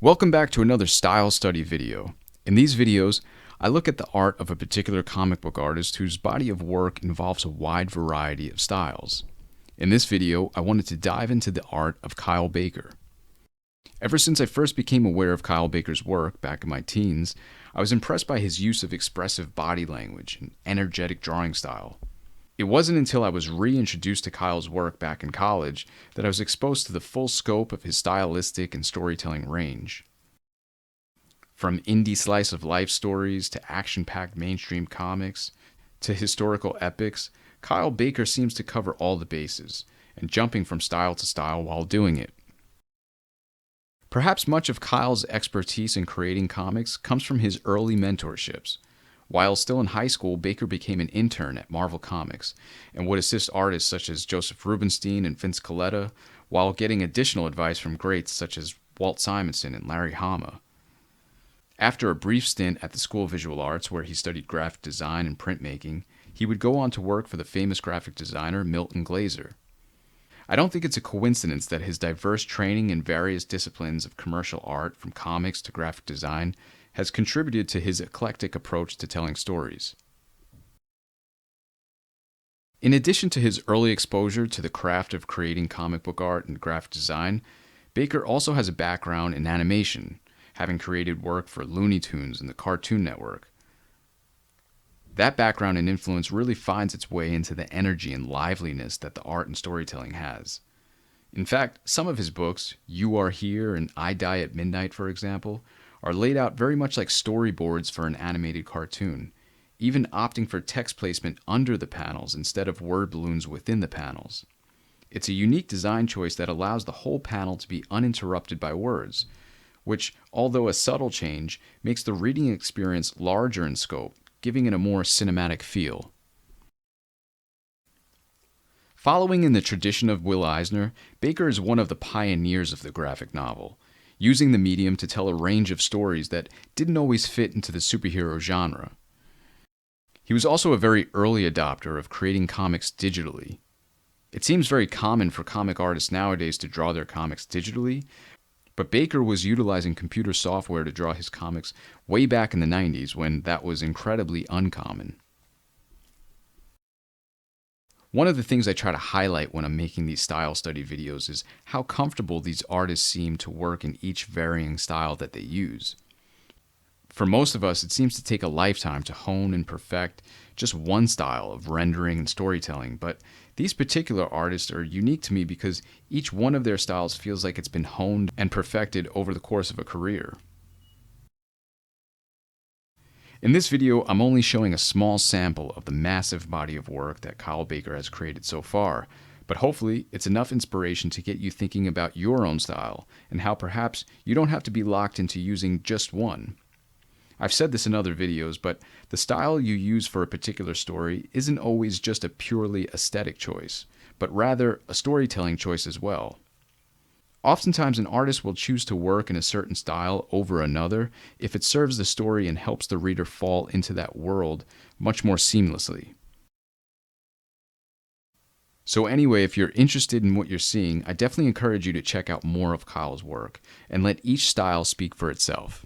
Welcome back to another style study video. In these videos, I look at the art of a particular comic book artist whose body of work involves a wide variety of styles. In this video, I wanted to dive into the art of Kyle Baker. Ever since I first became aware of Kyle Baker's work back in my teens, I was impressed by his use of expressive body language and energetic drawing style. It wasn't until I was reintroduced to Kyle's work back in college that I was exposed to the full scope of his stylistic and storytelling range. From indie slice of life stories to action-packed mainstream comics to historical epics, Kyle Baker seems to cover all the bases, and jumping from style to style while doing it. Perhaps much of Kyle's expertise in creating comics comes from his early mentorships. While still in high school, Baker became an intern at Marvel Comics and would assist artists such as Joseph Rubinstein and Vince Colletta, while getting additional advice from greats such as Walt Simonson and Larry Hama. After a brief stint at the School of Visual Arts, where he studied graphic design and printmaking, he would go on to work for the famous graphic designer Milton Glaser. I don't think it's a coincidence that his diverse training in various disciplines of commercial art, from comics to graphic design, has contributed to his eclectic approach to telling stories. In addition to his early exposure to the craft of creating comic book art and graphic design, Baker also has a background in animation, having created work for Looney Tunes and the Cartoon Network. That background and influence really finds its way into the energy and liveliness that the art and storytelling has. In fact, some of his books, You Are Here and I Die at Midnight, for example, are laid out very much like storyboards for an animated cartoon, even opting for text placement under the panels instead of word balloons within the panels. It's a unique design choice that allows the whole panel to be uninterrupted by words, which, although a subtle change, makes the reading experience larger in scope, giving it a more cinematic feel. Following in the tradition of Will Eisner, Baker is one of the pioneers of the graphic novel, using the medium to tell a range of stories that didn't always fit into the superhero genre. He was also a very early adopter of creating comics digitally. It seems very common for comic artists nowadays to draw their comics digitally, but Baker was utilizing computer software to draw his comics way back in the 90s when that was incredibly uncommon. One of the things I try to highlight when I'm making these style study videos is how comfortable these artists seem to work in each varying style that they use. For most of us, it seems to take a lifetime to hone and perfect just one style of rendering and storytelling, but these particular artists are unique to me because each one of their styles feels like it's been honed and perfected over the course of a career. In this video, I'm only showing a small sample of the massive body of work that Kyle Baker has created so far, but hopefully it's enough inspiration to get you thinking about your own style and how perhaps you don't have to be locked into using just one. I've said this in other videos, but the style you use for a particular story isn't always just a purely aesthetic choice, but rather a storytelling choice as well. Oftentimes, an artist will choose to work in a certain style over another if it serves the story and helps the reader fall into that world much more seamlessly. So anyway, if you're interested in what you're seeing, I definitely encourage you to check out more of Kyle's work and let each style speak for itself.